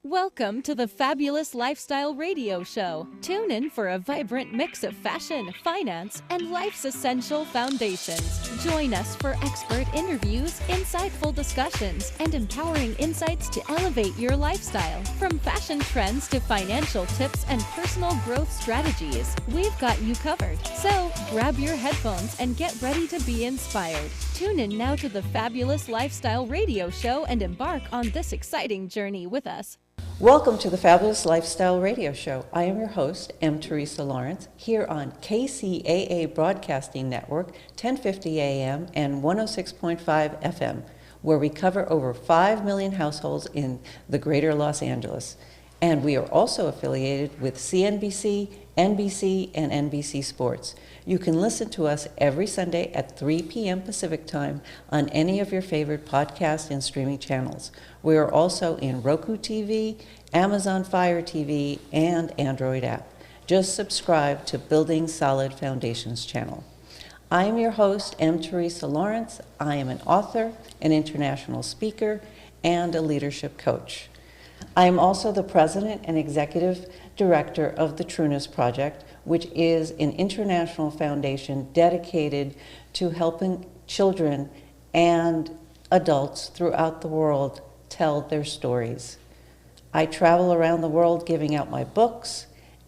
Welcome to the Fabulous Lifestyle Radio Show. Tune in for a vibrant mix of fashion, finance, and life's essential foundations. Join us for expert interviews, insightful discussions, and empowering insights to elevate your lifestyle. From fashion trends to financial tips and personal growth strategies, we've got you covered. So grab your headphones and get ready to be inspired. Tune in now to the Fabulous Lifestyle Radio Show and embark on this exciting journey with us. Welcome to the Fabulous Lifestyle Radio Show. I am your host, M. Teresa Lawrence, here on KCAA Broadcasting Network, 1050 AM and 106.5 FM, where we cover over 5 million households in the greater Los Angeles. And we are also affiliated with CNBC, NBC, and NBC Sports. You can listen to us every Sunday at 3 p.m. Pacific Time on any of your favorite podcast and streaming channels. We are also in Roku TV, Amazon Fire TV, and Android app. Just subscribe to Building Solid Foundations channel. I am your host, M. Teresa Lawrence. I am an author, an international speaker, and a leadership coach. I am also the president and executive director of the Trueness Project, which is an international foundation dedicated to helping children and adults throughout the world tell their stories. I travel around the world giving out my books,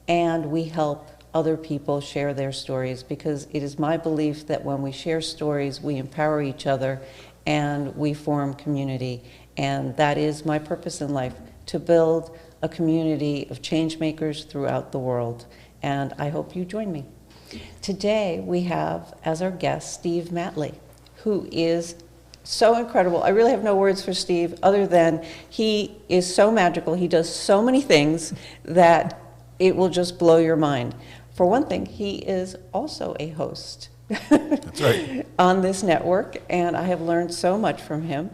and we help other people share their stories, because it is my belief that when we share stories, we empower each other and we form community. And that is my purpose in life, to build a community of change makers throughout the world. And I hope you join me. Today we have as our guest Steve Matley, who is so incredible. I really have no words for Steve other than he is so magical. He does so many things that it will just blow your mind. For one thing, he is also a host. That's right. On this network, and I have learned so much from him.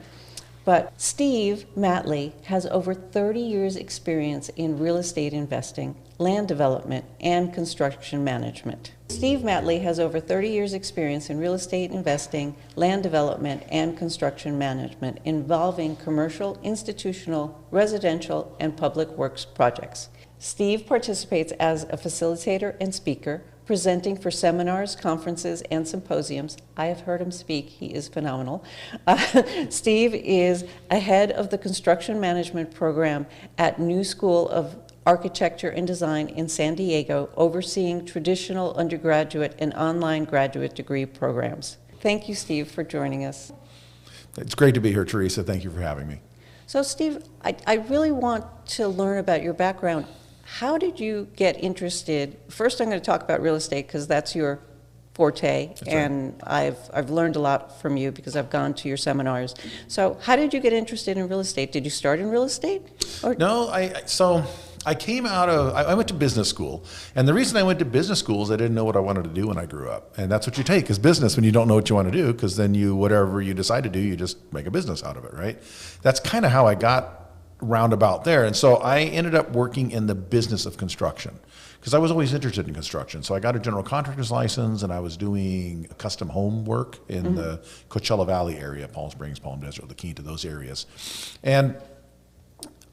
But Steve Matley has over 30 years experience in real estate investing, land development, and construction management. Steve Matley has over 30 years experience in real estate investing, land development, and construction management involving commercial, institutional, residential, and public works projects. Steve participates as a facilitator and speaker, presenting for seminars, conferences, and symposiums. I have heard him speak. He is phenomenal. Steve is ahead of the construction management program at New School of Architecture and Design in San Diego, overseeing traditional undergraduate and online graduate degree programs. Thank you, Steve, for joining us. It's great to be here, Teresa. Thank you for having me. So, Steve, I really want to learn about your background. How did you get interested? First, I'm going to talk about real estate because that's your forte, that's and right. I've learned a lot from you because I've gone to your seminars. So, how did you get interested in real estate? Did you start in real estate? Or? No, I came out of, I went to business school, and the reason I went to business school is I didn't know what I wanted to do when I grew up, and that's what you take is business when you don't know what you want to do, because then whatever you decide to do, you just make a business out of it, right? That's kind of how I got roundabout there. And so I ended up working in the business of construction because I was always interested in construction. So I got a general contractor's license, and I was doing custom home work in the Coachella Valley area, Palm Springs, Palm Desert, La Quinta, those areas. And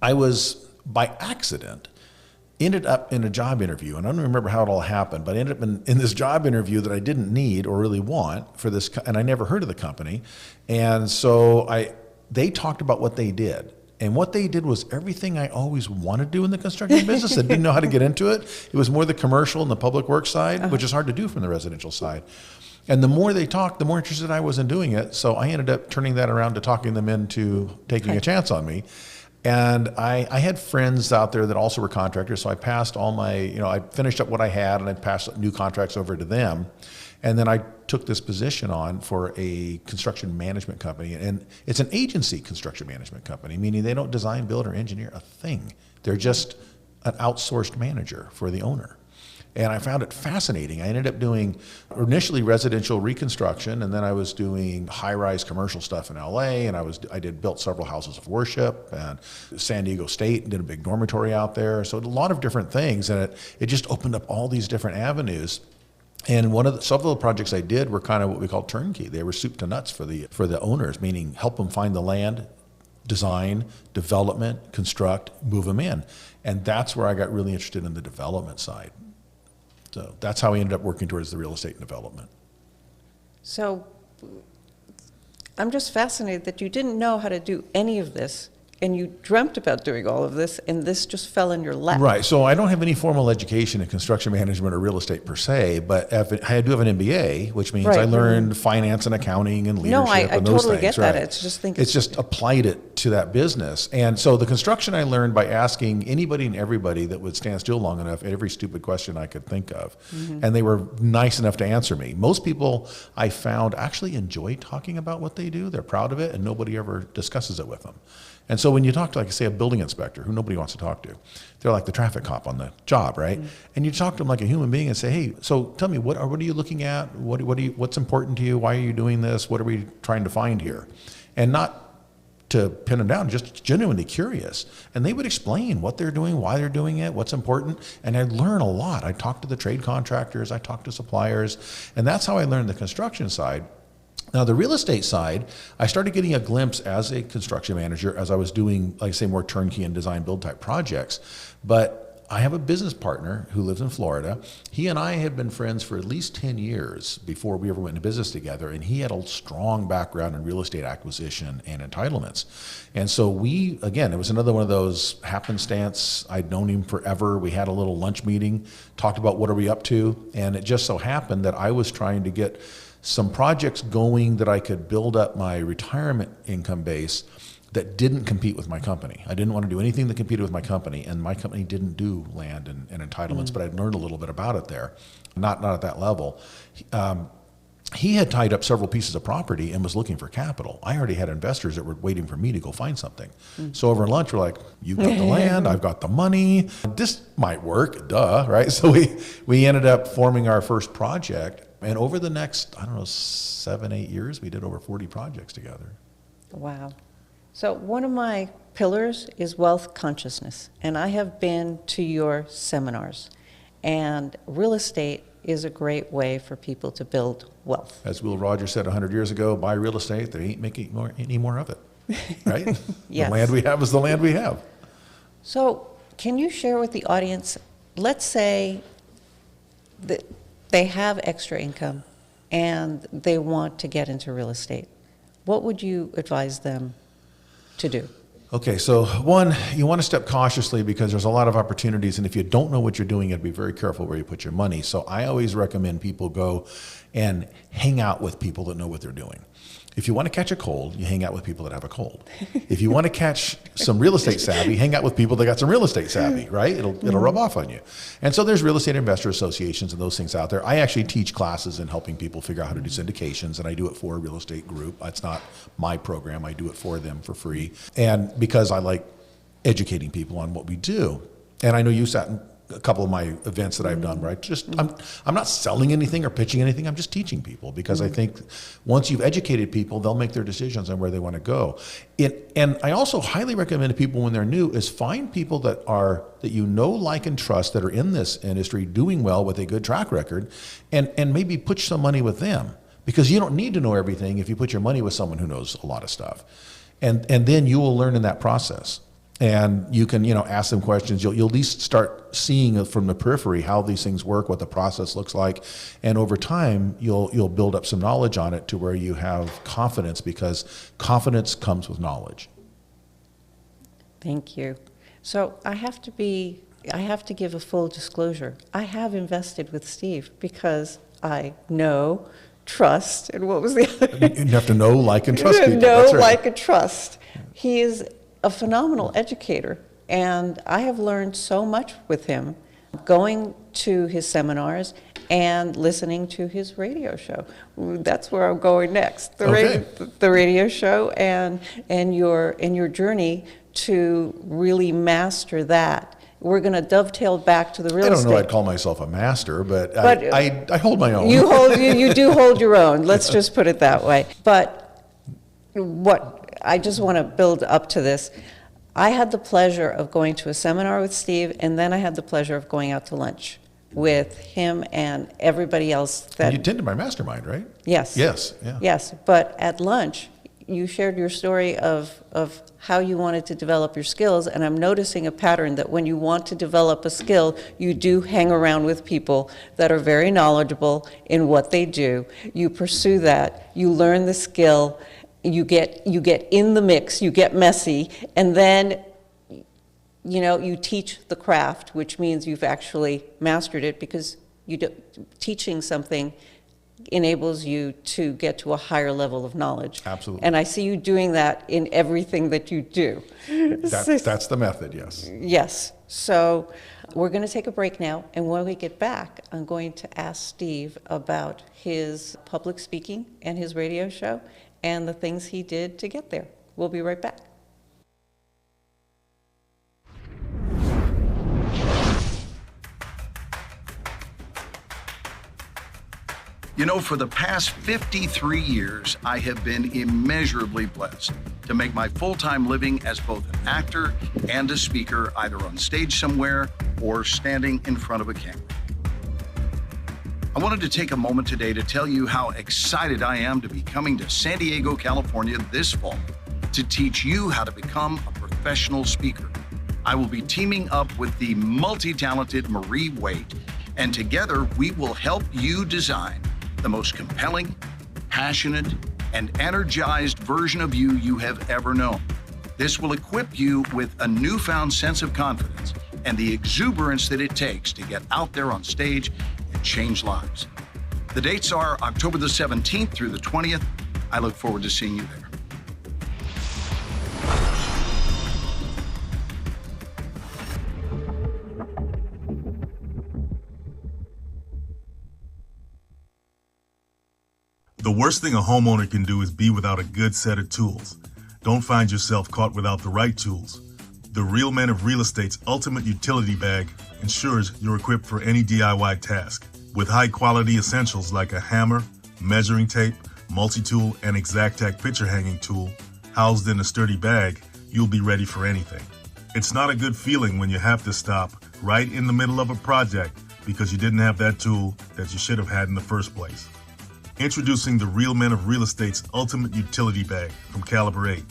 I was, by accident, ended up in a job interview, and I don't remember how it all happened, but I ended up in this job interview that I didn't need or really want for this, and I never heard of the company. And so they talked about what they did. And what they did was everything I always wanted to do in the construction business. I didn't know how to get into it. It was more the commercial and the public works side, which is hard to do from the residential side. And the more they talked, the more interested I was in doing it. So I ended up turning that around to talking them into taking a chance on me. And I had friends out there that also were contractors. So I passed all my, I finished up what I had, and I passed new contracts over to them. And then I took this position on for a construction management company. And it's an agency construction management company, meaning they don't design, build, or engineer a thing. They're just an outsourced manager for the owner. And I found it fascinating. I ended up doing initially residential reconstruction, and then I was doing high-rise commercial stuff in LA, and I built several houses of worship, and San Diego State, and did a big dormitory out there. So a lot of different things, and it just opened up all these different avenues. And several of the projects I did were kind of what we call turnkey. They were soup to nuts for the owners, meaning help them find the land, design, development, construct, move them in. And that's where I got really interested in the development side. So that's how I ended up working towards the real estate and development. So I'm just fascinated that you didn't know how to do any of this, and you dreamt about doing all of this, and this just fell in your lap. Right. So I don't have any formal education in construction management or real estate per se, but I do have an MBA, which means I learned finance and accounting and leadership No, I and those totally things. get that. Right. It's just applied it to that business. And so the construction I learned by asking anybody and everybody that would stand still long enough, every stupid question I could think of. And they were nice enough to answer me. Most people I found actually enjoy talking about what they do. They're proud of it, and nobody ever discusses it with them. And so when you talk to, like, say, a building inspector who nobody wants to talk to, they're like the traffic cop on the job, right? And you talk to them like a human being and say, hey, so tell me, what are you looking at? What's important to you? Why are you doing this? What are we trying to find here? And not to pin them down, just genuinely curious. And they would explain what they're doing, why they're doing it, what's important. And I'd learn a lot. I talked to the trade contractors, I talked to suppliers, and that's how I learned the construction side. Now, the real estate side, I started getting a glimpse as a construction manager as I was doing, like I say, more turnkey and design build type projects. But I have a business partner who lives in Florida. He and I had been friends for at least 10 years before we ever went into business together. And he had a strong background in real estate acquisition and entitlements. And so we, again, it was another one of those happenstance. I'd known him forever. We had a little lunch meeting, talked about what are we up to. And it just so happened that I was trying to get some projects going that I could build up my retirement income base that didn't compete with my company. I didn't want to do anything that competed with my company, and my company didn't do land and entitlements, but I'd learned a little bit about it there, not at that level. He had tied up several pieces of property and was looking for capital. I already had investors that were waiting for me to go find something. So over lunch, we're like, you've got the land, I've got the money, this might work, duh, right? So we ended up forming our first project. And over the next, 7, 8 years, we did over 40 projects together. Wow. So one of my pillars is wealth consciousness, and I have been to your seminars, and real estate is a great way for people to build wealth. As Will Rogers said 100 years ago, buy real estate, they ain't making any more of it, right? Yes. The land we have is the land we have. So can you share with the audience, let's say that they have extra income and they want to get into real estate. What would you advise them to do? Okay, so one, you want to step cautiously because there's a lot of opportunities, and if you don't know what you're doing, you have to be very careful where you put your money. So I always recommend people go and hang out with people that know what they're doing. If you want to catch a cold, you hang out with people that have a cold. If you want to catch some real estate savvy, hang out with people that got some real estate savvy, right? It'll rub off on you. And so there's real estate investor associations and those things out there. I actually teach classes in helping people figure out how to do syndications, and I do it for a real estate group. It's not my program. I do it for them for free. And because I like educating people on what we do. And I know you sat in a couple of my events that I've done, right? Just I'm not selling anything or pitching anything. I'm just teaching people because I think once you've educated people, they'll make their decisions on where they want to go. And I also highly recommend to people when they're new is find people that you know, like, and trust that are in this industry doing well with a good track record, and maybe put some money with them, because you don't need to know everything if you put your money with someone who knows a lot of stuff, and then you will learn in that process. And you can, ask them questions. You'll at least start seeing from the periphery how these things work, what the process looks like, and over time you'll build up some knowledge on it to where you have confidence, because confidence comes with knowledge. Thank you. So I have to give a full disclosure. I have invested with Steve because I know, trust, and what was the other? You have to know, like, and trust people. Know, That's right. like, and trust. He is a phenomenal educator, and I have learned so much with him going to his seminars and listening to his radio show. That's where I'm going next. The radio show and your journey to really master that. We're going to dovetail back to the real estate. I don't know I'd call myself a master, but I hold my own. You do hold your own. Let's just put it that way. But I just want to build up to this. I had the pleasure of going to a seminar with Steve, and then I had the pleasure of going out to lunch with him and everybody else. You attended my mastermind, right? Yes. Yes. Yeah. Yes, but at lunch, you shared your story of how you wanted to develop your skills, and I'm noticing a pattern that when you want to develop a skill, you do hang around with people that are very knowledgeable in what they do. You pursue that, you learn the skill, you get in the mix, you get messy, and then you teach the craft, which means you've actually mastered it, because teaching something enables you to get to a higher level of knowledge. Absolutely. And I see you doing that in everything that you do. That's the method, yes. Yes. So we're going to take a break now, and when we get back, I'm going to ask Steve about his public speaking and his radio show and the things he did to get there. We'll be right back. You know, for the past 53 years, I have been immeasurably blessed to make my full-time living as both an actor and a speaker, either on stage somewhere or standing in front of a camera. I wanted to take a moment today to tell you how excited I am to be coming to San Diego, California this fall to teach you how to become a professional speaker. I will be teaming up with the multi-talented Marie Waite, and together we will help you design the most compelling, passionate, and energized version of you have ever known. This will equip you with a newfound sense of confidence and the exuberance that it takes to get out there on stage and change lives. The dates are October the 17th through the 20th. I look forward to seeing you there. The worst thing a homeowner can do is be without a good set of tools. Don't find yourself caught without the right tools. The Real Men of Real Estate's Ultimate Utility Bag ensures you're equipped for any DIY task. With high-quality essentials like a hammer, measuring tape, multi-tool, and Exactac picture hanging tool housed in a sturdy bag, you'll be ready for anything. It's not a good feeling when you have to stop right in the middle of a project because you didn't have that tool that you should have had in the first place. Introducing the Real Men of Real Estate's Ultimate Utility Bag from Caliber 8.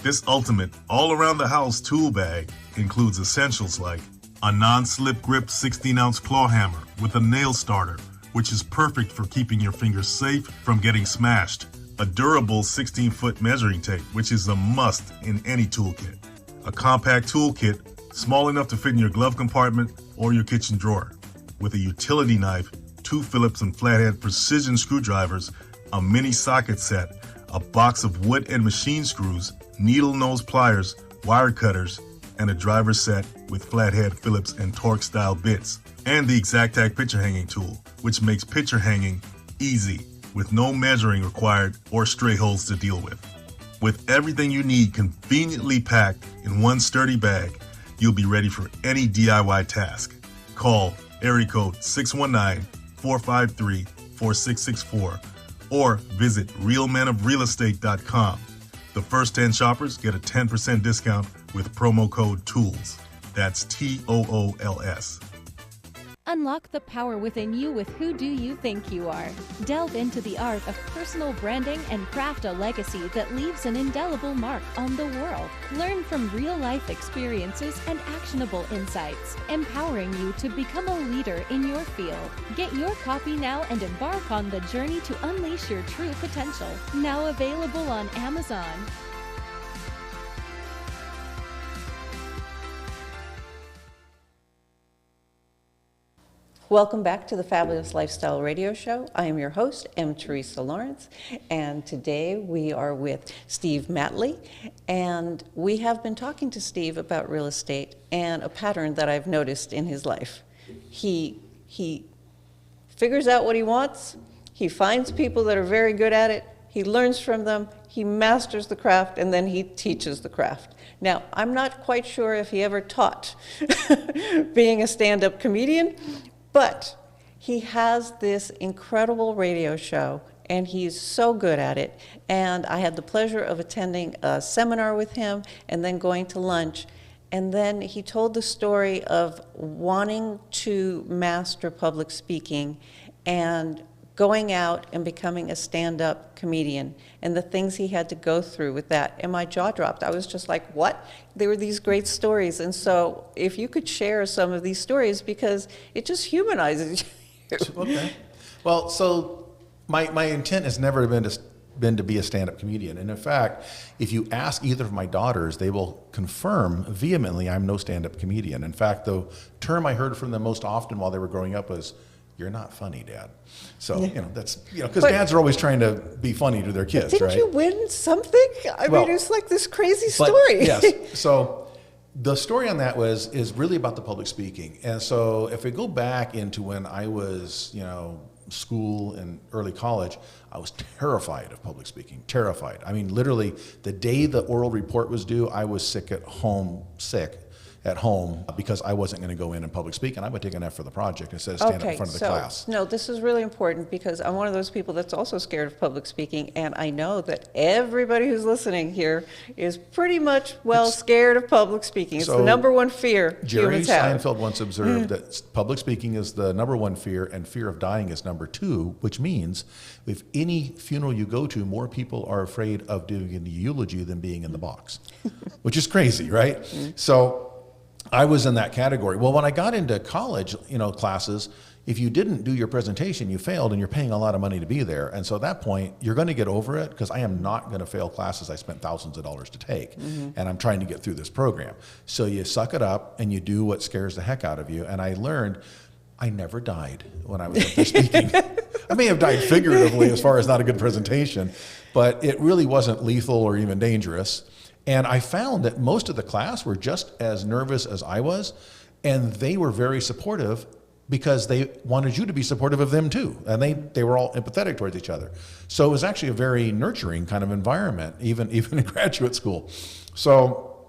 This ultimate all-around-the-house tool bag includes essentials like a non-slip grip 16-ounce claw hammer with a nail starter, which is perfect for keeping your fingers safe from getting smashed, a durable 16-foot measuring tape, which is a must in any toolkit, a compact toolkit small enough to fit in your glove compartment or your kitchen drawer, with a utility knife, 2 Phillips and flathead precision screwdrivers, a mini socket set, a box of wood and machine screws, needle nose pliers, wire cutters, and a driver set with flathead Phillips and Torx style bits, and the Exactac picture hanging tool, which makes picture hanging easy with no measuring required or stray holes to deal with. With everything you need conveniently packed in one sturdy bag, you'll be ready for any DIY task. Call area code 619-453-4664 or visit realmenofrealestate.com. The first 10 shoppers get a 10% discount with promo code TOOLS. That's TOOLS. Unlock the power within you with Who Do You Think You Are? Delve into the art of personal branding and craft a legacy that leaves an indelible mark on the world. Learn from real-life experiences and actionable insights, empowering you to become a leader in your field. Get your copy now and embark on the journey to unleash your true potential. Now available on Amazon. Welcome back to the Fabulous Lifestyle Radio Show. I am your host, M. Teresa Lawrence, and today we are with Steve Matley, and we have been talking to Steve about real estate and a pattern that I've noticed in his life. He figures out what he wants, he finds people that are very good at it, he learns from them, he masters the craft, and then he teaches the craft. Now, I'm not quite sure if he ever taught being a stand-up comedian, but he has this incredible radio show, and he's so good at it. And I had the pleasure of attending a seminar with him and then going to lunch. And then he told the story of wanting to master public speaking and going out and becoming a stand-up comedian and the things he had to go through with that. And my jaw dropped. I was just like, what? There were these great stories. And so if you could share some of these stories, because it just humanizes you. Okay. Well, so my intent has never been to be a stand-up comedian. And in fact, if you ask either of my daughters, they will confirm vehemently I'm no stand-up comedian. In fact, the term I heard from them most often while they were growing up was, "You're not funny, Dad." So, that's, because dads are always trying to be funny to their kids, Didn't right? you win something? I mean, it's like this crazy story. Yes. So the story on that is really about the public speaking. And so if we go back into when I was, school and early college, I was terrified of public speaking, terrified. I mean, literally the day the oral report was due, I was sick at home because I wasn't going to go in and public speak, and I would take an F for the project instead of stand up in front of the class. No, this is really important because I'm one of those people that's also scared of public speaking, and I know that everybody who's listening here is pretty much scared of public speaking. It's the number one fear Jerry humans have. Seinfeld once observed that public speaking is the number one fear, and fear of dying is number two, which means if any funeral you go to, more people are afraid of doing the eulogy than being in the box, which is crazy, right? So I was in that category. Well, when I got into college, classes, if you didn't do your presentation, you failed, and you're paying a lot of money to be there. And so at that point, you're going to get over it, because I am not going to fail classes I spent thousands of dollars to take, and I'm trying to get through this program. So you suck it up and you do what scares the heck out of you. And I learned I never died when I was up there speaking. I may have died figuratively as far as not a good presentation, but it really wasn't lethal or even dangerous. And I found that most of the class were just as nervous as I was, and they were very supportive because they wanted you to be supportive of them too. And they were all empathetic towards each other. So it was actually a very nurturing kind of environment, even in graduate school. So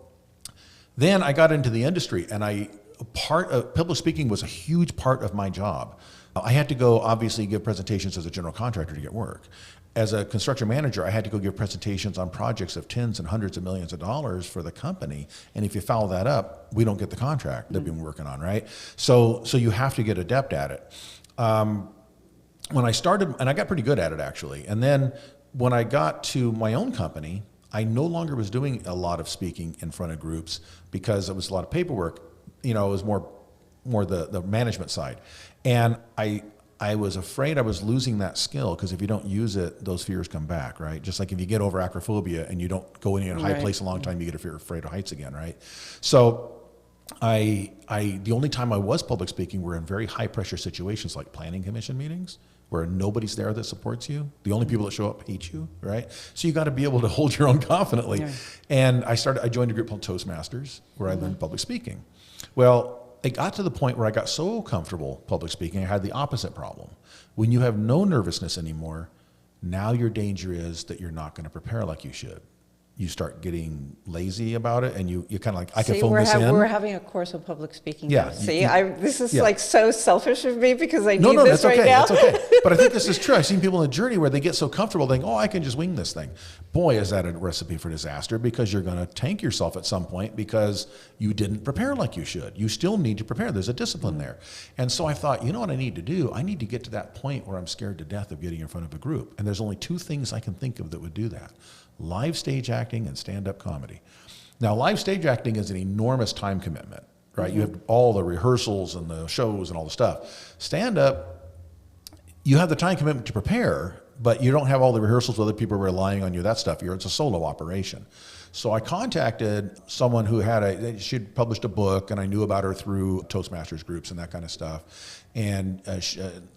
then I got into the industry, and part of public speaking was a huge part of my job. I had to go obviously give presentations as a general contractor to get work. As a construction manager, I had to go give presentations on projects of tens and hundreds of millions of dollars for the company. And if you foul that up, we don't get the contract that we've been working on, right? So you have to get adept at it. When I started, and I got pretty good at it actually. And then when I got to my own company, I no longer was doing a lot of speaking in front of groups because it was a lot of paperwork. It was more the management side. And I was afraid I was losing that skill, because if you don't use it, those fears come back, right? Just like if you get over acrophobia and you don't go in a high place a long time, you get afraid of heights again, right? So the only time I was public speaking were in very high pressure situations like planning commission meetings, where nobody's there that supports you. The only people that show up hate you, right? So you got to be able to hold your own confidently. Yeah. And I joined a group called Toastmasters, where I learned public speaking. Well, it got to the point where I got so comfortable public speaking, I had the opposite problem. When you have no nervousness anymore, now your danger is that you're not going to prepare like you should. You start getting lazy about it, and you kind of like, I can phone this in. We're having a course on public speaking. Yeah. This is like so selfish of me, because I need No, this that's right okay. now. That's okay. But I think this is true. I've seen people in the journey where they get so comfortable, they think, I can just wing this thing. Boy, is that a recipe for disaster, because you're going to tank yourself at some point because you didn't prepare like you should. You still need to prepare. There's a discipline there. And so I thought, you know what I need to do? I need to get to that point where I'm scared to death of getting in front of a group. And there's only two things I can think of that would do that: live stage acting and stand-up comedy. Now, live stage acting is an enormous time commitment, right? You have all the rehearsals and the shows and all the stuff. Stand-up, you have the time commitment to prepare, but you don't have all the rehearsals with other people relying on you, that stuff. It's a solo operation. So I contacted someone who she'd published a book, and I knew about her through Toastmasters groups and that kind of stuff. And a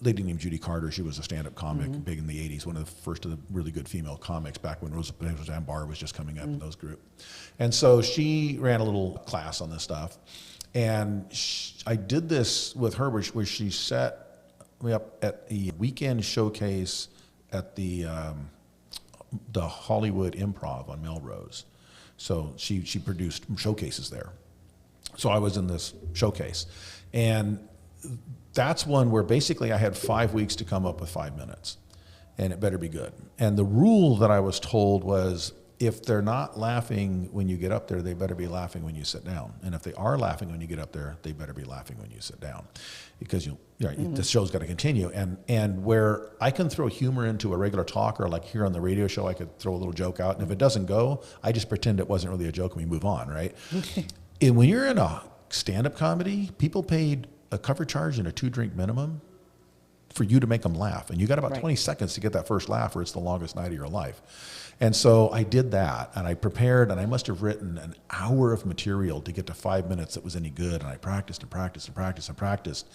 lady named Judy Carter, she was a stand-up comic big in the 80s, one of the first of the really good female comics back when Roseanne Barr was just coming up in those groups. And so she ran a little class on this stuff. And I did this with her where she set me up at a weekend showcase at the Hollywood Improv on Melrose. So she produced showcases there. So I was in this showcase. And that's one where basically I had 5 weeks to come up with 5 minutes, and it better be good. And the rule that I was told was, if they're not laughing when you get up there, they better be laughing when you sit down. And if they are laughing when you get up there, they better be laughing when you sit down, because the show's got to continue. And where I can throw humor into a regular talk, or like here on the radio show, I could throw a little joke out, and if it doesn't go, I just pretend it wasn't really a joke and we move on, right? And when you're in a stand-up comedy, people paid a cover charge and a 2-drink minimum for you to make them laugh. And you got about 20 seconds to get that first laugh, or it's the longest night of your life. And so I did that, and I prepared, and I must have written an hour of material to get to 5 minutes that was any good. And I practiced and practiced and practiced and practiced.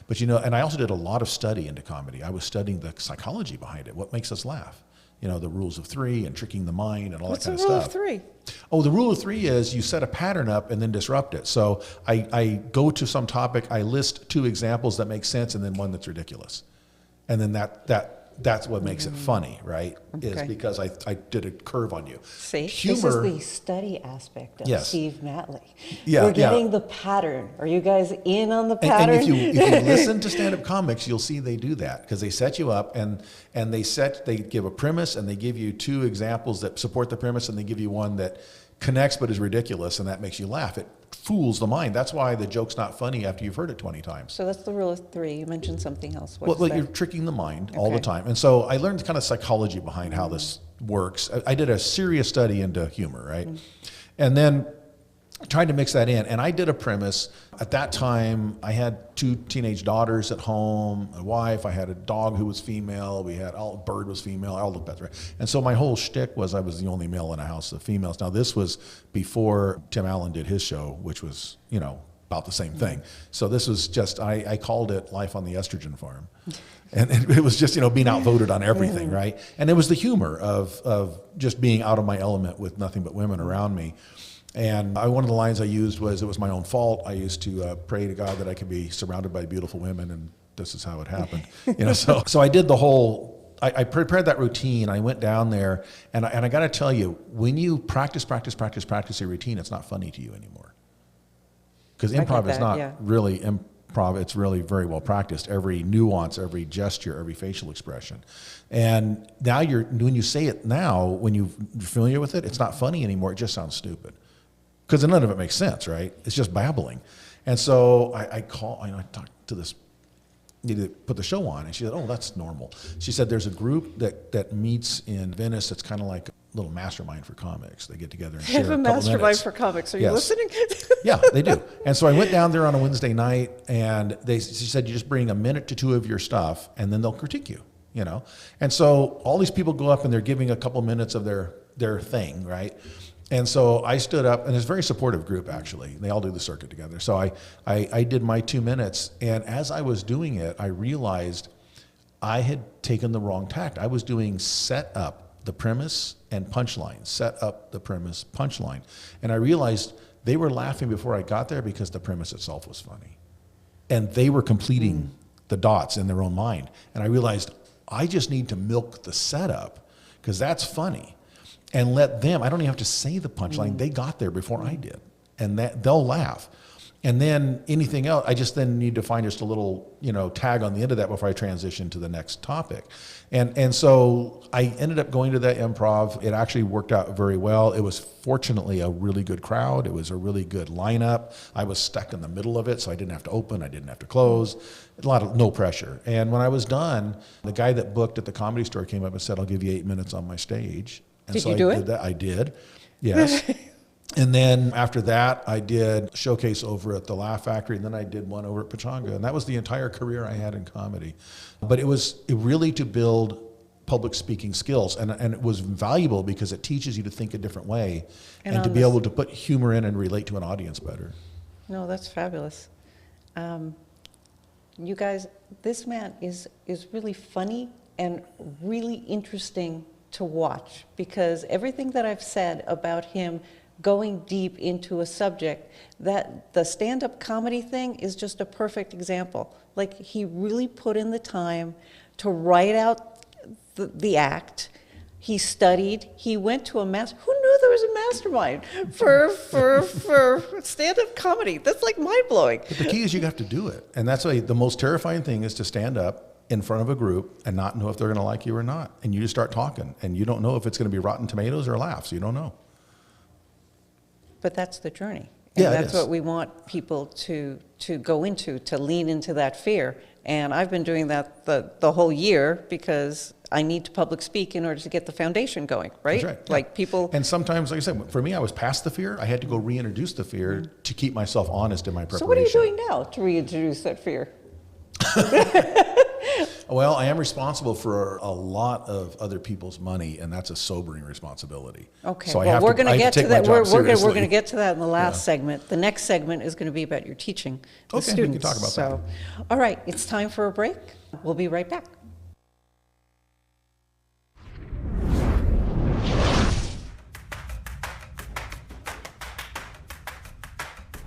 But and I also did a lot of study into comedy. I was studying the psychology behind it. What makes us laugh? The rules of 3 and tricking the mind and all that kind of stuff. What's the rule of 3? Oh, the rule of 3 is you set a pattern up and then disrupt it. So I go to some topic, I list 2 examples that make sense, and then one that's ridiculous. And then that's what makes it funny, right? Okay. Is because I did a curve on you. See, Humor, this is the study aspect of Yes. Steve Matley. Yeah, We're getting yeah. the pattern. Are you guys in on the and pattern? if you listen to stand-up comics, you'll see they do that, because they set you up and they give a premise, and they give you 2 examples that support the premise, and they give you one that connects but is ridiculous, and that makes you laugh. It fools the mind. That's why the joke's not funny after you've heard it 20 times. So that's the rule of 3. You mentioned something else. Well, you're tricking the mind all the Okay. time. And so I learned kind of psychology behind how this works. I did a serious study into humor, right? And then tried to mix that in. And I did a premise. At that time, I had 2 teenage daughters at home, a wife. I had a dog who was female. Bird was female, all the pets, right? And so my whole shtick was I was the only male in a house of females. Now, this was before Tim Allen did his show, which was, about the same thing. So this was just, I called it Life on the Estrogen Farm. And it was just, being outvoted on everything, right? And it was the humor of just being out of my element with nothing but women around me. And one of the lines I used was, it was my own fault. I used to pray to God that I could be surrounded by beautiful women, and this is how it happened. So I did the whole, I prepared that routine. I went down there, and I got to tell you, when you practice a routine, it's not funny to you anymore. Because improv is not really improv. It's really very well practiced. Every nuance, every gesture, every facial expression. And now when you say it now, when you're familiar with it, it's not funny anymore. It just sounds stupid. Because none of it makes sense, right? It's just babbling. And so I talked to this, to put the show on, and she said, oh, that's normal. She said, there's a group that meets in Venice that's kind of like a little mastermind for comics. They get together and share a have a couple mastermind minutes. for comics. Are you Yes. listening? Yeah, they do. And so I went down there on a Wednesday night, and she said, you just bring a minute to 2 of your stuff, and then they'll critique you, And so all these people go up, and they're giving a couple minutes of their thing, right? And so I stood up, and it's a very supportive group, actually. They all do the circuit together. So I did my 2 minutes, and as I was doing it, I realized I had taken the wrong tact. I was doing set up the premise and punchline, set up the premise, punchline. And I realized they were laughing before I got there because the premise itself was funny. And they were completing the dots in their own mind. And I realized I just need to milk the setup, because that's funny. And let them, I don't even have to say the punchline. They got there before I did. And they'll laugh. And then anything else, I just then need to find just a little, tag on the end of that before I transition to the next topic. And so I ended up going to that improv. It actually worked out very well. It was fortunately a really good crowd. It was a really good lineup. I was stuck in the middle of it, so I didn't have to open. I didn't have to close. No pressure. And when I was done, the guy that booked at the Comedy Store came up and said, I'll give you 8 minutes on my stage. And Did so you do I it? did that. I did, yes. And then after that, I did a showcase over at the Laugh Factory, and then I did one over at Pechanga. And that was the entire career I had in comedy. But it was really to build public speaking skills. And it was valuable because it teaches you to think a different way and to be able to put humor in and relate to an audience better. No, that's fabulous. You guys, this man is really funny and really interesting to watch, because everything that I've said about him going deep into a subject, that the stand-up comedy thing is just a perfect example. Like, he really put in the time to write out the act. He studied. He went to who knew there was a mastermind for stand-up comedy? That's like mind-blowing. But the key is you have to do it. And that's why the most terrifying thing is to stand up in front of a group and not know if they're going to like you or not. And you just start talking, and you don't know if it's going to be rotten tomatoes or laughs. You don't know. But that's the journey. And Yeah, it that's is. what we want people to go into, to lean into that fear. And I've been doing that the whole year because I need to public speak in order to get the foundation going, right? That's right. Yeah. Like people, And sometimes, like I said, for me, I was past the fear. I had to go reintroduce the fear to keep myself honest in my preparation. so what are you doing now to reintroduce that fear? Well, I am responsible for a lot of other people's money, and that's a sobering responsibility. Okay, So I well, have we're to, going I to have get to to take my that. job We're going seriously. to get to that in the last Yeah. segment. The next segment is going to be about your teaching the Okay, we students. can talk about so, all right, it's time for a break. We'll be right back.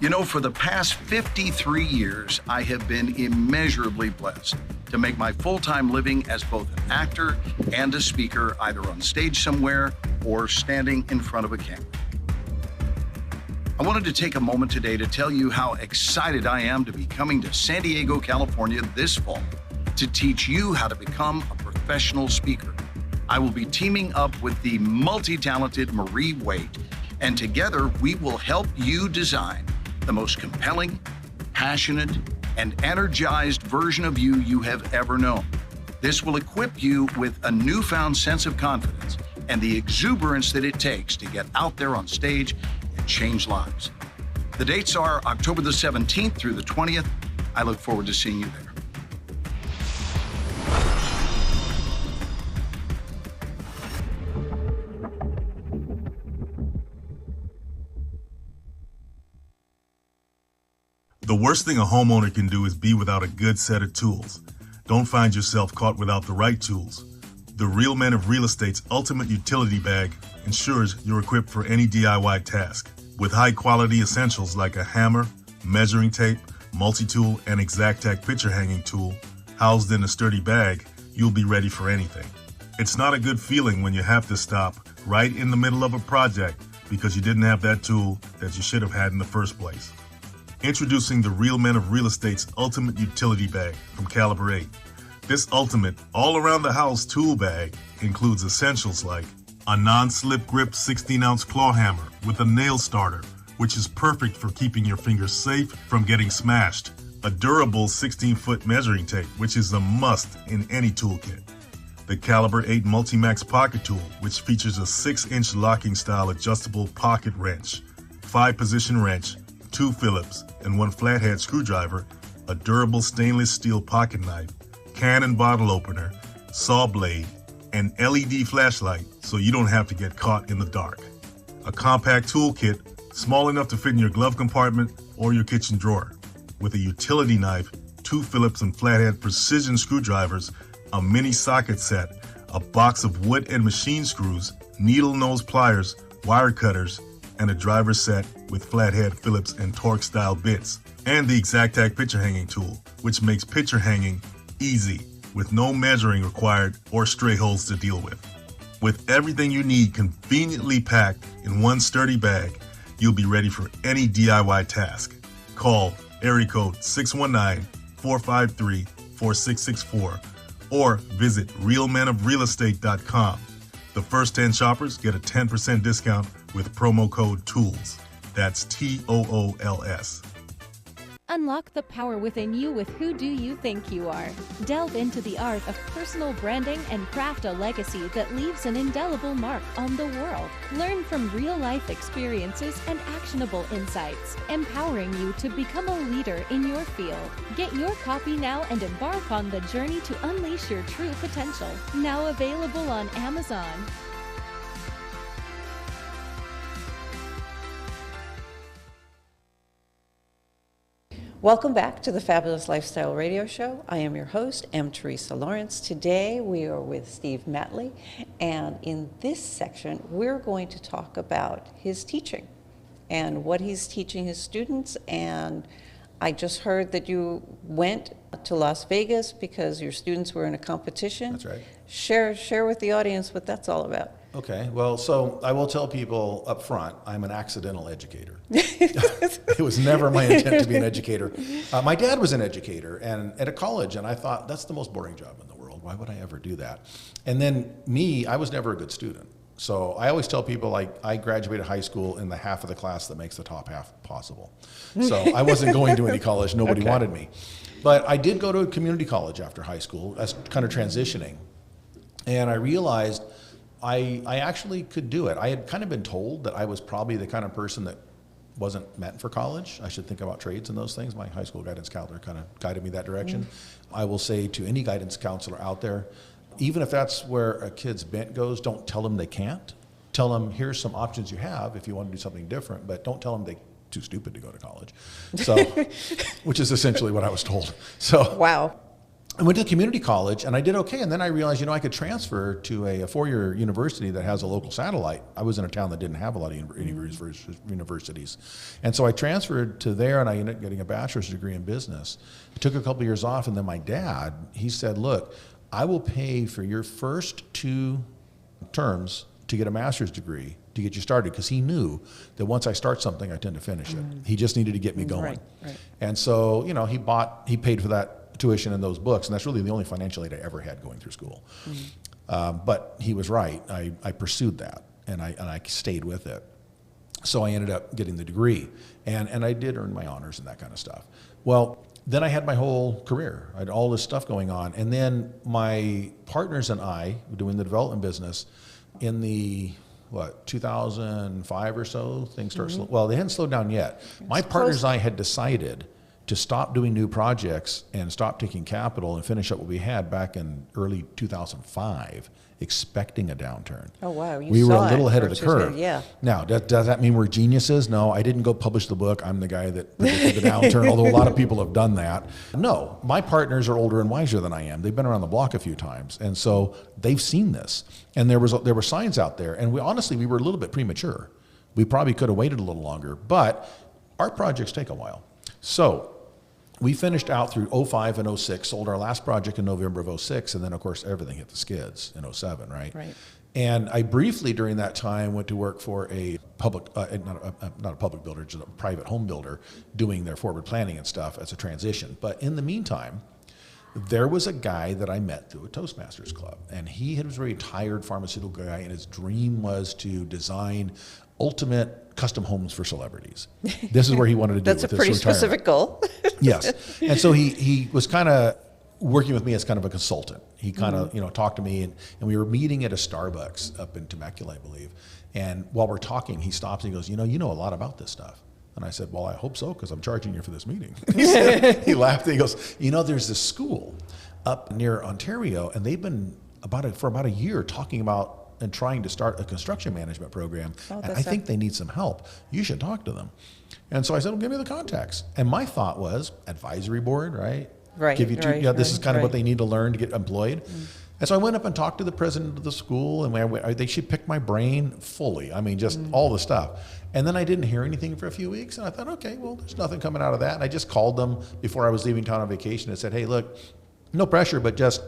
You know, for the past 53 years, I have been immeasurably blessed to make my full-time living as both an actor and a speaker, either on stage somewhere or standing in front of a camera. I wanted to take a moment today to tell you how excited I am to be coming to San Diego, California this fall to teach you how to become a professional speaker. I will be teaming up with the multi-talented Marie Waite, and together we will help you design the most compelling, passionate, and energized version of you have ever known. This will equip you with a newfound sense of confidence and the exuberance that it takes to get out there on stage and change lives. The dates are October the 17th through the 20th. I look forward to seeing you there. The worst thing a homeowner can do is be without a good set of tools. Don't find yourself caught without the right tools. The Real Men of Real Estate's ultimate utility bag ensures you're equipped for any DIY task. With high-quality essentials like a hammer, measuring tape, multi-tool, and Exactac picture hanging tool housed in a sturdy bag, you'll be ready for anything. It's not a good feeling when you have to stop right in the middle of a project because you didn't have that tool that you should have had in the first place. Introducing the Real Men of Real Estate's ultimate utility bag from Caliber 8. This ultimate all-around-the-house tool bag includes essentials like a non-slip grip 16-ounce claw hammer with a nail starter, which is perfect for keeping your fingers safe from getting smashed, a durable 16-foot measuring tape, which is a must in any toolkit, the Caliber 8 Multimax Pocket Tool, which features a 6-inch locking-style adjustable pocket wrench, 5-position wrench, 2 Phillips, and 1 flathead screwdriver, a durable stainless steel pocket knife, can and bottle opener, saw blade, an LED flashlight so you don't have to get caught in the dark. A compact toolkit, small enough to fit in your glove compartment or your kitchen drawer, with a utility knife, 2 Phillips and flathead precision screwdrivers, a mini socket set, a box of wood and machine screws, needle nose pliers, wire cutters, and a driver set with flathead Phillips and Torx style bits, and the Exactac picture hanging tool, which makes picture hanging easy with no measuring required or stray holes to deal with. With everything you need conveniently packed in one sturdy bag, you'll be ready for any DIY task. Call area code 619-453-4664 or visit realmenofrealestate.com. The first 10 shoppers get a 10% discount with promo code TOOLS. That's TOOLS. Unlock the power within you with Who Do You Think You Are? Delve into the art of personal branding and craft a legacy that leaves an indelible mark on the world. Learn from real-life experiences and actionable insights, empowering you to become a leader in your field. Get your copy now and embark on the journey to unleash your true potential. Now available on Amazon. Welcome back to the Fabulous Lifestyle Radio Show. I am your host, M. Teresa Lawrence. Today we are with Steve Matley, and in this section we're going to talk about his teaching and what he's teaching his students. And I just heard that you went to Las Vegas because your students were in a competition. That's right. Share with the audience what that's all about. Okay, well, so I will tell people up front, I'm an accidental educator. It was never my intent to be an educator. My dad was an educator and at a college, and I thought, that's the most boring job in the world. Why would I ever do that? And then I was never a good student. So I always tell people, like, I graduated high school in the half of the class that makes the top half possible. So I wasn't going to any college. Nobody wanted me. But I did go to a community college after high school as kind of transitioning. And I realized I actually could do it. I had kind of been told that I was probably the kind of person that wasn't meant for college. I should think about trades and those things. My high school guidance counselor kind of guided me that direction. I will say to any guidance counselor out there, even if that's where a kid's bent goes, don't tell them they can't. Tell them, here's some options you have if you want to do something different, but don't tell them they're too stupid to go to college. So, which is essentially what I was told. So, Wow. I went to community college and I did okay. And then I realized, I could transfer to a four-year university that has a local satellite. I was in a town that didn't have a lot of universities. And so I transferred to there and I ended up getting a bachelor's degree in business. I took a couple years off, and then my dad, he said, look, I will pay for your first 2 terms to get a master's degree to get you started, because he knew that once I start something, I tend to finish it. He just needed to get me going. Right. And so, he paid for that tuition and those books, and that's really the only financial aid I ever had going through school. But he was right. I pursued that, and I stayed with it. So I ended up getting the degree, and I did earn my honors and that kind of stuff. Well, then I had my whole career. I had all this stuff going on, and then my partners and I were doing the development business in the 2005 or so. Things start well, they hadn't slowed down yet. My partners and I had decided to stop doing new projects and stop taking capital and finish up what we had back in early 2005, expecting a downturn. Oh, wow. We were a little ahead of the curve. Yeah. Now, does that mean we're geniuses? No, I didn't go publish the book. I'm the guy that predicted the downturn, although a lot of people have done that. No, my partners are older and wiser than I am. They've been around the block a few times, and so they've seen this. And there were signs out there, and we were a little bit premature. We probably could have waited a little longer, but our projects take a while. So we finished out through 05 and 06, sold our last project in November of 06, and then, of course, everything hit the skids in 07, right? Right. And I briefly, during that time, went to work for a public, not a public builder, just a private home builder, doing their forward planning and stuff as a transition. But in the meantime, there was a guy that I met through a Toastmasters club, and he was a very retired pharmaceutical guy, and his dream was to design ultimate custom homes for celebrities. This is where he wanted to do That's with a pretty his retirement. specific goal. Yes. And so he was kind of working with me as kind of a consultant. He kind of, talked to me, and we were meeting at a Starbucks up in Temecula, I believe. And while we're talking, he stops and he goes, you know a lot about this stuff. And I said, well, I hope so, because I'm charging you for this meeting. He laughed and he goes, there's this school up near Ontario, and they've been for about a year talking about and trying to start a construction management program. And I think they need some help. You should talk to them. And so I said, well, give me the contacts. And my thought was advisory board, right? Right. Give you this is kind of what they need to learn to get employed. And so I went up and talked to the president of the school, and they should pick my brain fully. I mean, just all the stuff. And then I didn't hear anything for a few weeks, and I thought, okay, well, there's nothing coming out of that. And I just called them before I was leaving town on vacation and said, hey, look, no pressure, but just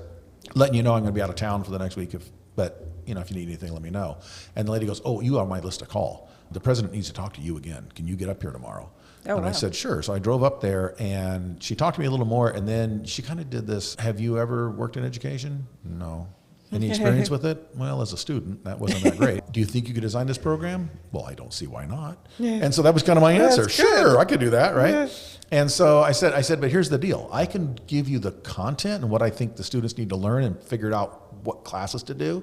letting you know I'm going to be out of town for the next week. But if you need anything, let me know. And the lady goes, oh, you are on my list to call. The president needs to talk to you again. Can you get up here tomorrow? Oh, and wow. I said, sure. So I drove up there, and she talked to me a little more, and then she kind of did this, have you ever worked in education? No. Any experience with it? Well, as a student, that wasn't that great. Do you think you could design this program? Well, I don't see why not. And so that was kind of my answer. That's Sure, good. I could do that, right? And so I said, but here's the deal. I can give you the content and what I think the students need to learn and figure out what classes to do,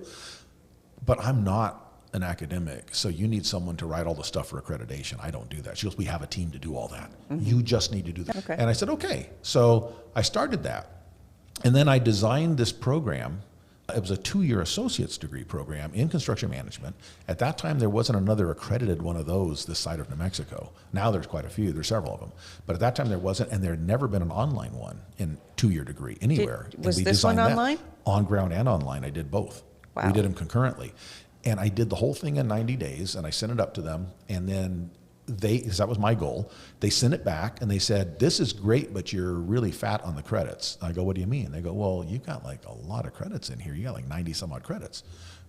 but I'm not an academic, so you need someone to write all the stuff for accreditation. I don't do that. She goes, we have a team to do all that. You just need to do that. Okay. And I said, okay. So I started that. And then I designed this program. It was a 2-year associate's degree program in construction management. At that time, there wasn't another accredited one of those this side of New Mexico. Now there's quite a few. There's several of them. But at that time, there wasn't, and there had never been an online one in 2-year degree anywhere. Was and we this one designed that. online? On ground and online. I did both. Wow. We did them concurrently. And I did the whole thing in 90 days, and I sent it up to them, and then because that was my goal, they sent it back, and they said, this is great, but you're really fat on the credits. I go, what do you mean? They go, well, you've got like a lot of credits in here. You got like 90 some odd credits.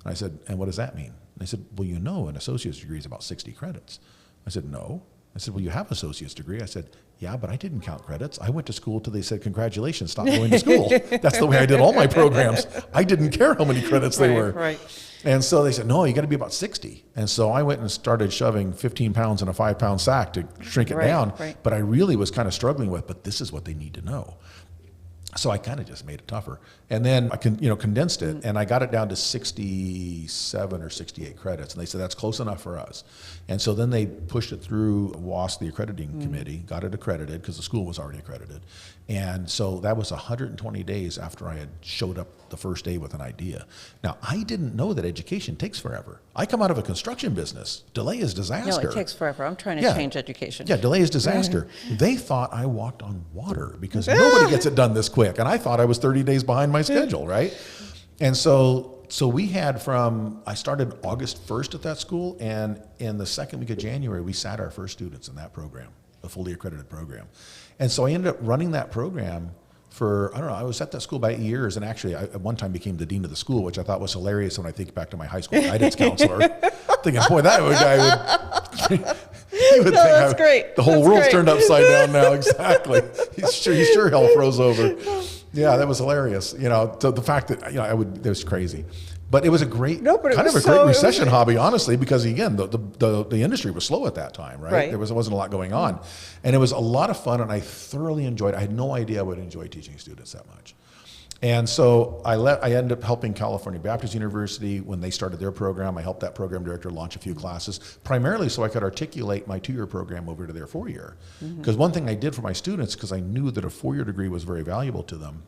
And I said, and what does that mean? they said, well, you know, an associate's degree is about 60 credits. I said, no. I said, well, you have an associate's degree. I said, yeah, but I didn't count credits. I went to school till they said, congratulations, stop going to school. That's the way I did all my programs. I didn't care how many credits they were. Right. And so they said, no, you got to be about 60. And so I went and started shoving 15 pounds in a 5-pound sack to shrink it down. Right. But I really was kind of struggling with, but this is what they need to know. So I kind of just made it tougher. And then I condensed it, and I got it down to 67 or 68 credits. And they said, that's close enough for us. And so then they pushed it through WASC, the accrediting committee, got it accredited because the school was already accredited. And so that was 120 days after I had showed up the first day with an idea. Now, I didn't know that education takes forever. I come out of a construction business. Delay is disaster. No, it takes forever. I'm trying to change education. Yeah, delay is disaster. They thought I walked on water because nobody gets it done this quick. And I thought I was 30 days behind my schedule, right? And so we had I started August 1st at that school, and in the second week of January, we sat our first students in that program, a fully accredited program. And so I ended up running that program for, I don't know, I was at that school by 8 years, and actually I at one time became the dean of the school, which I thought was hilarious when I think back to my high school guidance counselor. Thinking, boy, that guy would, he would think great. The whole world's turned upside down now, exactly. He's sure hell froze over. Yeah, that was hilarious. You know, the fact that, it was crazy. But it was a great, great recession hobby, honestly, because again, the industry was slow at that time, right? There wasn't a lot going on. And it was a lot of fun, and I thoroughly enjoyed it. I had no idea I would enjoy teaching students that much. And so I ended up helping California Baptist University when they started their program. I helped that program director launch a few classes, primarily so I could articulate my 2-year program over to their 4-year. Because one thing I did for my students, because I knew that a 4-year degree was very valuable to them,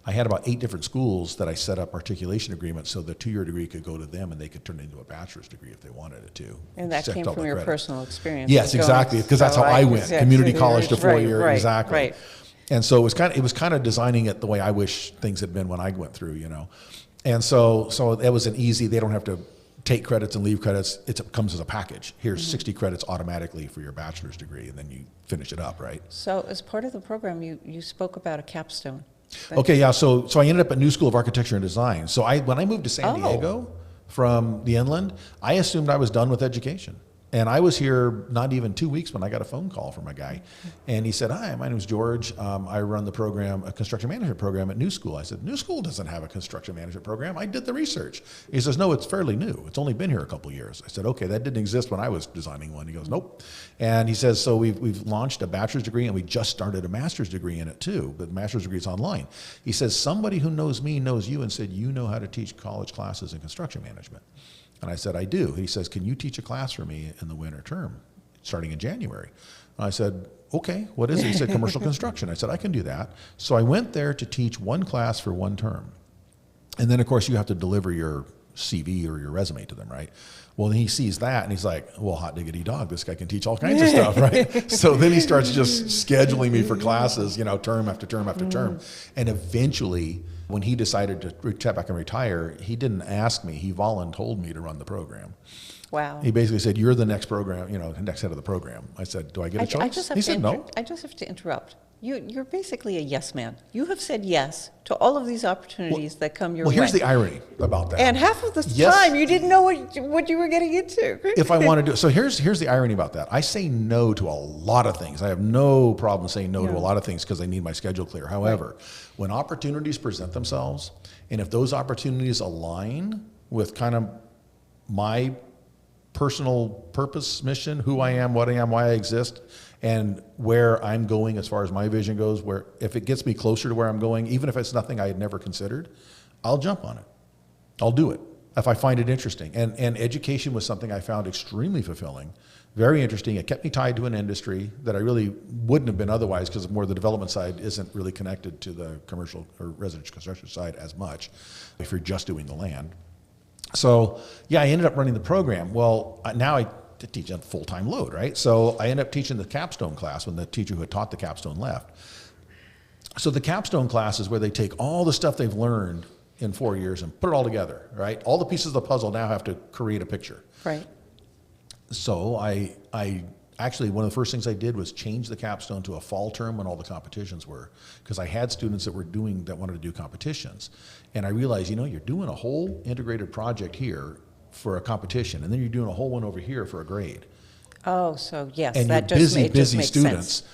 I had about 8 different schools that I set up articulation agreements so the 2-year degree could go to them and they could turn it into a bachelor's degree if they wanted it to. And that came from your personal experience. Yes, exactly, because that's how I went. Community college to 4-year, exactly. Right. And so it was kind of designing it the way I wish things had been when I went through, And so it was an easy, they don't have to take credits and leave credits. It comes as a package. Here's 60 credits automatically for your bachelor's degree, and then you finish it up, right? So as part of the program, you spoke about a capstone. Okay, yeah, so I ended up at New School of Architecture and Design. So when I moved to San Diego from the inland, I assumed I was done with education. And I was here not even 2 weeks when I got a phone call from a guy. And he said, hi, my name is George. I run the program, a construction management program at New School. I said, New School doesn't have a construction management program. I did the research. He says, no, it's fairly new. It's only been here a couple years. I said, okay, that didn't exist when I was designing one. He goes, nope. And he says, so we've launched a bachelor's degree, and we just started a master's degree in it too, but the master's degree is online. He says, somebody who knows me knows you and said, you know how to teach college classes in construction management. And I said, I do. He says, can you teach a class for me in the winter term, starting in January? And I said, okay, what is it? He said, commercial construction. I said, I can do that. So I went there to teach one class for one term. And then, of course, you have to deliver your CV or your resume to them, right? Well, then he sees that, and he's like, well, hot diggity dog, this guy can teach all kinds of stuff, right? So then he starts just scheduling me for classes, term after term after term. And eventually, when he decided to step back and retire, he didn't ask me. He voluntold me to run the program. Wow. He basically said, you're the next program, the next head of the program. I said, do I get a choice? He said, no. I just have to interrupt. You're basically a yes man. You have said yes to all of these opportunities that come your way. Well, here's the irony about that. And half of the time, you didn't know what you were getting into. If I want to do it. So here's the irony about that. I say no to a lot of things. I have no problem saying no to a lot of things because I need my schedule clear. However, when opportunities present themselves, and if those opportunities align with kind of my personal purpose, mission, who I am, what I am, why I exist, and where I'm going as far as my vision goes, where if it gets me closer to where I'm going, even if it's nothing I had never considered, I'll jump on it. I'll do it if I find it interesting. And education was something I found extremely fulfilling, very interesting. It kept me tied to an industry that I really wouldn't have been otherwise because more the development side isn't really connected to the commercial or residential construction side as much if you're just doing the land. So yeah, I ended up running the program. Well, now I teach a full-time load, right? So I ended up teaching the capstone class when the teacher who had taught the capstone left. So the capstone class is where they take all the stuff they've learned in 4 years and put it all together, right? All the pieces of the puzzle now have to create a picture. Right. So I actually, one of the first things I did was change the capstone to a fall term when all the competitions were, because I had students that wanted to do competitions. And I realized, you're doing a whole integrated project here for a competition, and then you're doing a whole one over here for a grade. Oh, so yes, And that you're busy, it just busy makes students. sense.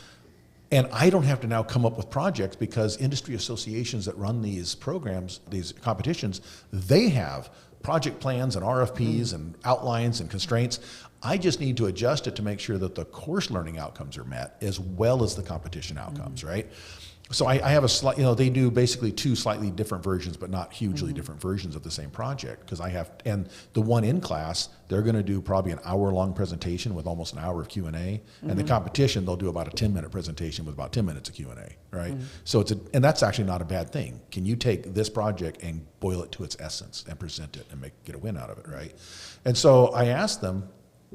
And I don't have to now come up with projects because industry associations that run these programs, these competitions, they have project plans and RFPs and outlines and constraints. I just need to adjust it to make sure that the course learning outcomes are met as well as the competition outcomes, right? So I have a slight, they do basically two slightly different versions, but not hugely different versions of the same project, because and the one in class, they're going to do probably an hour-long presentation with almost an hour of Q&A, and the competition, they'll do about a 10-minute presentation with about 10 minutes of Q&A, right? So and that's actually not a bad thing. Can you take this project and boil it to its essence and present it and get a win out of it, right? And so I asked them,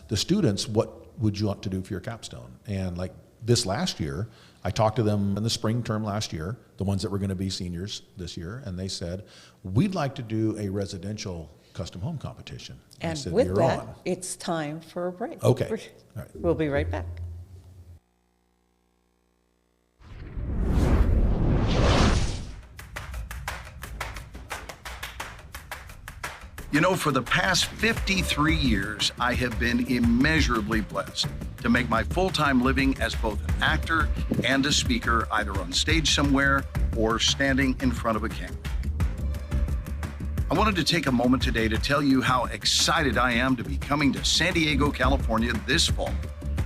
the students, what would you want to do for your capstone? And like this last year, I talked to them in the spring term last year, the ones that were going to be seniors this year, and they said, we'd like to do a residential custom home competition. And I said, with "You're that, on." it's time for a break. Okay. All right. We'll be right back. For the past 53 years, I have been immeasurably blessed to make my full-time living as both an actor and a speaker, either on stage somewhere or standing in front of a camera. I wanted to take a moment today to tell you how excited I am to be coming to San Diego, California this fall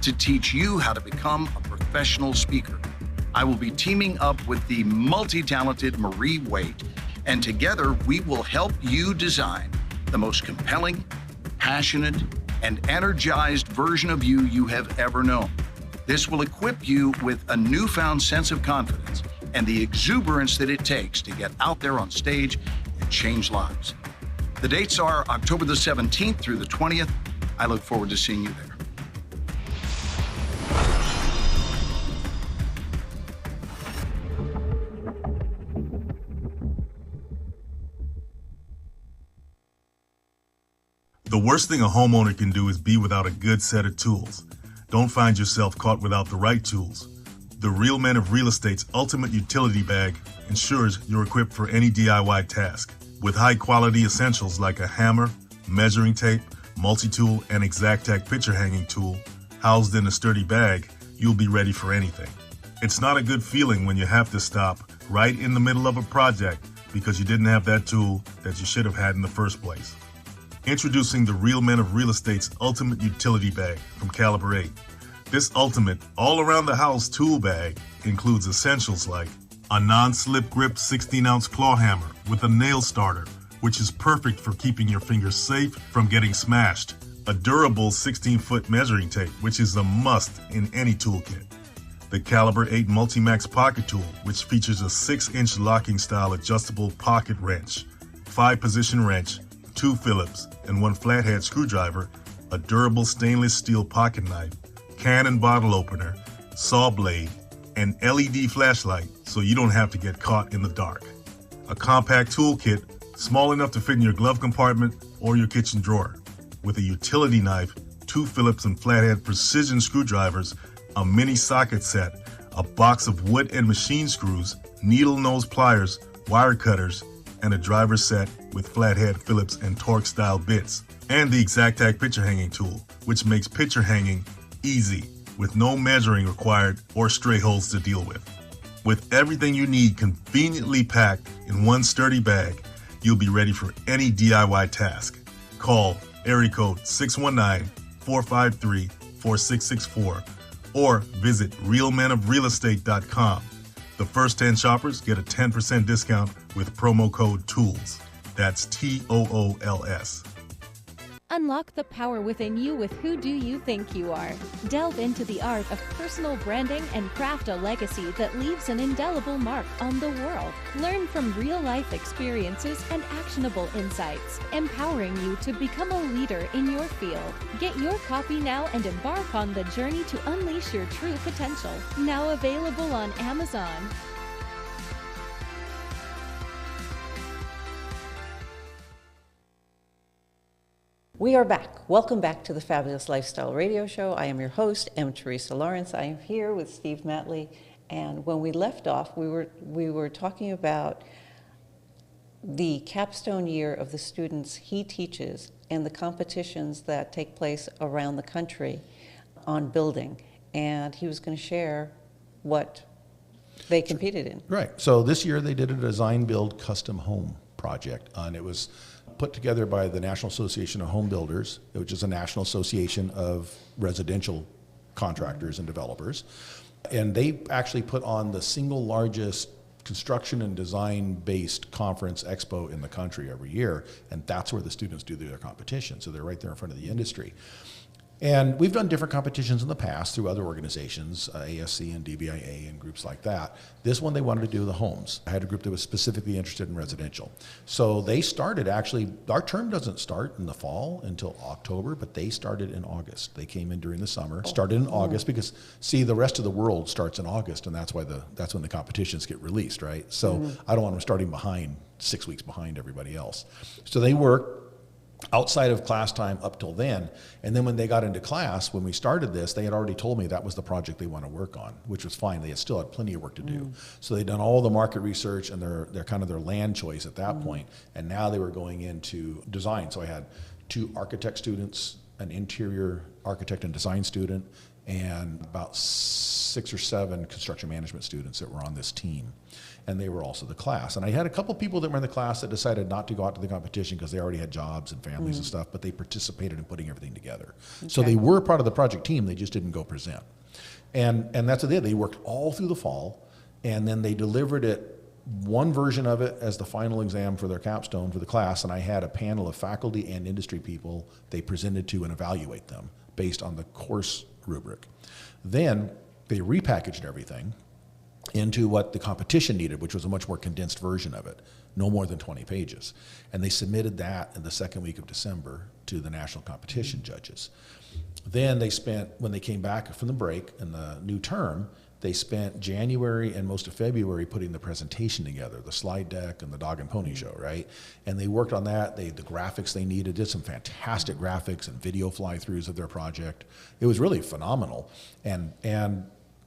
to teach you how to become a professional speaker. I will be teaming up with the multi-talented Marie Waite, and together we will help you design the most compelling, passionate, and energized version of you have ever known. This will equip you with a newfound sense of confidence and the exuberance that it takes to get out there on stage and change lives. The dates are October the 17th through the 20th. I look forward to seeing you there. The worst thing a homeowner can do is be without a good set of tools. Don't find yourself caught without the right tools. The Real Men of Real Estate's ultimate utility bag ensures you're equipped for any DIY task. With high-quality essentials like a hammer, measuring tape, multi-tool, and Exactac picture hanging tool housed in a sturdy bag, you'll be ready for anything. It's not a good feeling when you have to stop right in the middle of a project because you didn't have that tool that you should have had in the first place. Introducing the Real Men of Real Estate's Ultimate Utility Bag from Caliber 8. This ultimate, all-around-the-house tool bag includes essentials like a non-slip grip 16-ounce claw hammer with a nail starter, which is perfect for keeping your fingers safe from getting smashed, a durable 16-foot measuring tape, which is a must in any toolkit, the Caliber 8 Multi-Max Pocket Tool, which features a 6-inch locking-style adjustable pocket wrench, 5-position wrench, 2 Phillips, and 1 flathead screwdriver, a durable stainless steel pocket knife, can and bottle opener, saw blade, an LED flashlight so you don't have to get caught in the dark. A compact toolkit small enough to fit in your glove compartment or your kitchen drawer, with a utility knife, 2 Phillips and flathead precision screwdrivers, a mini socket set, a box of wood and machine screws, needle nose pliers, wire cutters, and a driver set with flathead Phillips and Torx style bits, and the Exactac picture hanging tool, which makes picture hanging easy with no measuring required or stray holes to deal with. With everything you need conveniently packed in one sturdy bag, you'll be ready for any DIY task. Call area code 619-453-4664 or visit realmenofrealestate.com. The first 10 shoppers get a 10% discount with promo code TOOLS. That's TOOLS. Unlock the power within you with Who Do You Think You Are? Delve into the art of personal branding and craft a legacy that leaves an indelible mark on the world. Learn from real-life experiences and actionable insights, empowering you to become a leader in your field. Get your copy now and embark on the journey to unleash your true potential. Now available on Amazon. We are back. Welcome back to the Fabulous Lifestyle Radio Show. I am your host, M. Teresa Lawrence. I am here with Steve Matley, and when we left off, we were talking about the capstone year of the students he teaches and the competitions that take place around the country on building. And he was going to share what they competed in. Right. So this year they did a design build custom home project, and it was put together by the National Association of Home Builders, which is a national association of residential contractors and developers. And they actually put on the single largest construction and design based conference expo in the country every year, and that's where the students do their competition. So they're right there in front of the industry. And we've done different competitions in the past through other organizations, ASC and DVIA and groups like that. This one they wanted to do the homes. I had a group that was specifically interested in residential. So they started, actually, our term doesn't start in the fall until October, but they started in August. They came in during the summer, started in August because, see, the rest of the world starts in August, and that's when the competitions get released, right? So I don't want them starting behind, 6 weeks behind everybody else. So they work outside of class time up till then. And then when they got into class, when we started this, they had already told me that was the project they want to work on, which was fine. They still had plenty of work to do. So they'd done all the market research and their kind of their land choice at that point. And now they were going into design. So I had 2 architect students, an interior architect and design student, and about 6 or 7 construction management students that were on this team. And they were also the class. And I had a couple people that were in the class that decided not to go out to the competition because they already had jobs and families and stuff, but they participated in putting everything together. Okay. So they were part of the project team, they just didn't go present. And that's what they did. They worked all through the fall, and then they delivered it, one version of it as the final exam for their capstone for the class, and I had a panel of faculty and industry people they presented to and evaluate them based on the course rubric. Then they repackaged everything into what the competition needed, which was a much more condensed version of it, no more than 20 pages. And they submitted that in the second week of December to the national competition judges. Then they spent, when they came back from the break in the new term, they spent January and most of February putting the presentation together, the slide deck and the dog and pony show, right? And they worked on that. The graphics they needed, did some fantastic graphics and video fly-throughs of their project. It was really phenomenal. And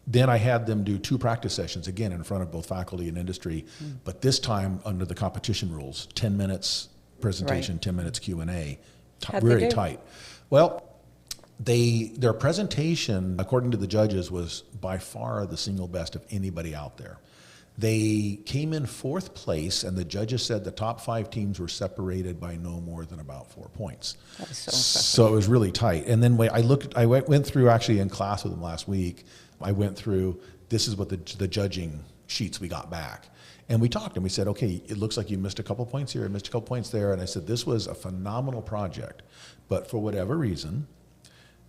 then I had them do 2 practice sessions, again, in front of both faculty and industry, but this time under the competition rules, 10 minutes presentation, 10 minutes Q&A, very tight. Well, their presentation, according to the judges, was by far the single best of anybody out there. They came in 4th place, and the judges said the top 5 teams were separated by no more than about 4 points. That is so impressive. So it was really tight. And then I went through, actually in class with them last week, I went through, this is what the judging sheets we got back. And we talked and we said, okay, it looks like you missed a couple points here, missed a couple points there. And I said, this was a phenomenal project, but for whatever reason,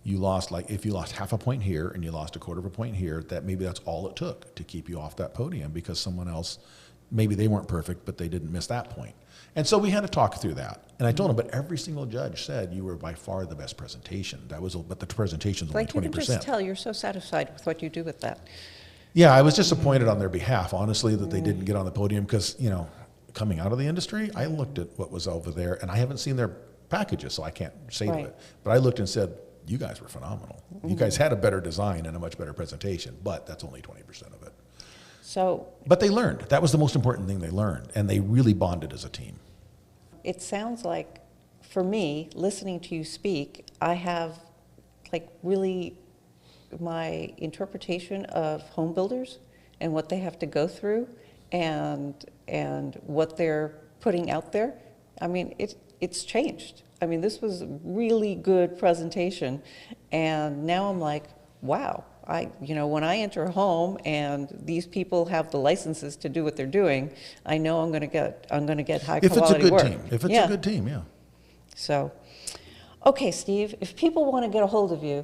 you lost, like if you lost half a point here and you lost a quarter of a point here, that maybe that's all it took to keep you off that podium because someone else, maybe they weren't perfect, but they didn't miss that point. And so we had to talk through that. And I told them, but every single judge said you were by far the best presentation. But the presentation's only 20%. You can just tell you're so satisfied with what you do with that. Yeah, I was disappointed on their behalf, honestly, that they didn't get on the podium because, coming out of the industry, I looked at what was over there, and I haven't seen their packages, so I can't say to it. But I looked and said, you guys were phenomenal. You guys had a better design and a much better presentation, but that's only 20% of it. But they learned. That was the most important thing they learned, and they really bonded as a team. It sounds like, for me, listening to you speak, I have really my interpretation of home builders and what they have to go through and what they're putting out there. I mean, it's changed. I mean, this was a really good presentation, and now I'm like, wow. When I enter a home and these people have the licenses to do what they're doing, I know I'm going to get high quality work. If it's a good team, yeah. So, okay, Steve, if people want to get a hold of you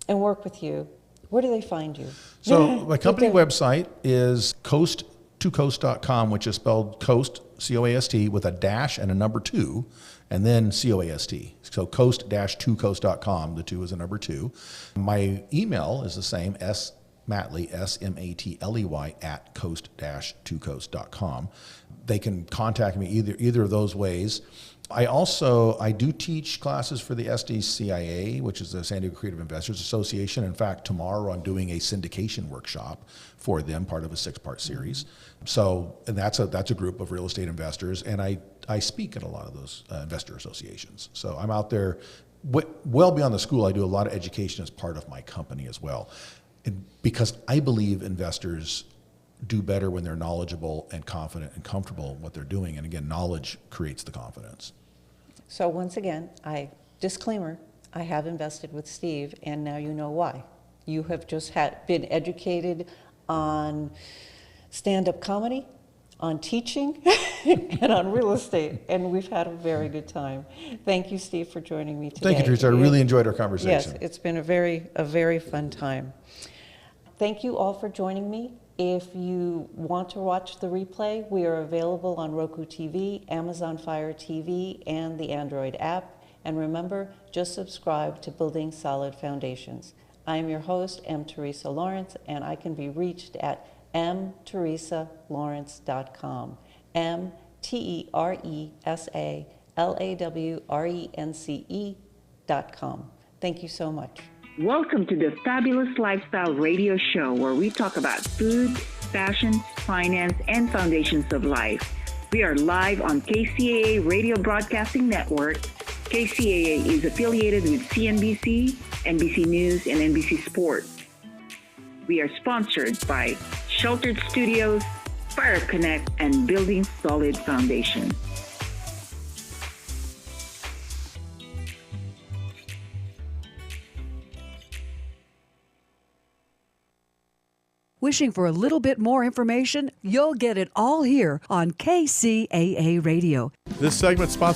and work with you, where do they find you? So my company website is coast2coast.com, which is spelled coast, C-O-A-S-T, with a dash and a number 2, and then C-O-A-S-T. So coast-2coast.com, the 2 is a number 2. My email is the same, Matley, SMATLEY, at coast-2coast.com. They can contact me either of those ways. I do teach classes for the SDCIA, which is the San Diego Creative Investors Association. In fact, tomorrow I'm doing a syndication workshop for them, part of a 6-part series. So, and that's a group of real estate investors, and I speak at a lot of those investor associations. So I'm out there well beyond the school. I do a lot of education as part of my company as well, and because I believe investors do better when they're knowledgeable and confident and comfortable in what they're doing. And again, knowledge creates the confidence. So once again, disclaimer, I have invested with Steve, and now you know why. You have just been educated on stand-up comedy, on teaching, and on real estate, and we've had a very good time. Thank you, Steve, for joining me today. Thank you, Teresa. I really enjoyed our conversation. Yes, it's been a very fun time. Thank you all for joining me. If you want to watch the replay, we are available on Roku TV, Amazon Fire TV, and the Android app. And remember, just subscribe to Building Solid Foundations. I am your host, M. Teresa Lawrence, and I can be reached at mteresalawrence.com. mteresalawrence.com. Thank you so much. Welcome to the Fabulous Lifestyle Radio Show, where we talk about food, fashion, finance, and foundations of life. We are live on KCAA Radio Broadcasting Network. KCAA is affiliated with CNBC, NBC News, and NBC Sports. We are sponsored by Sheltered Studios, Fire Connect, and Building Solid Foundation. Wishing for a little bit more information? You'll get it all here on KCAA Radio. This segment sponsored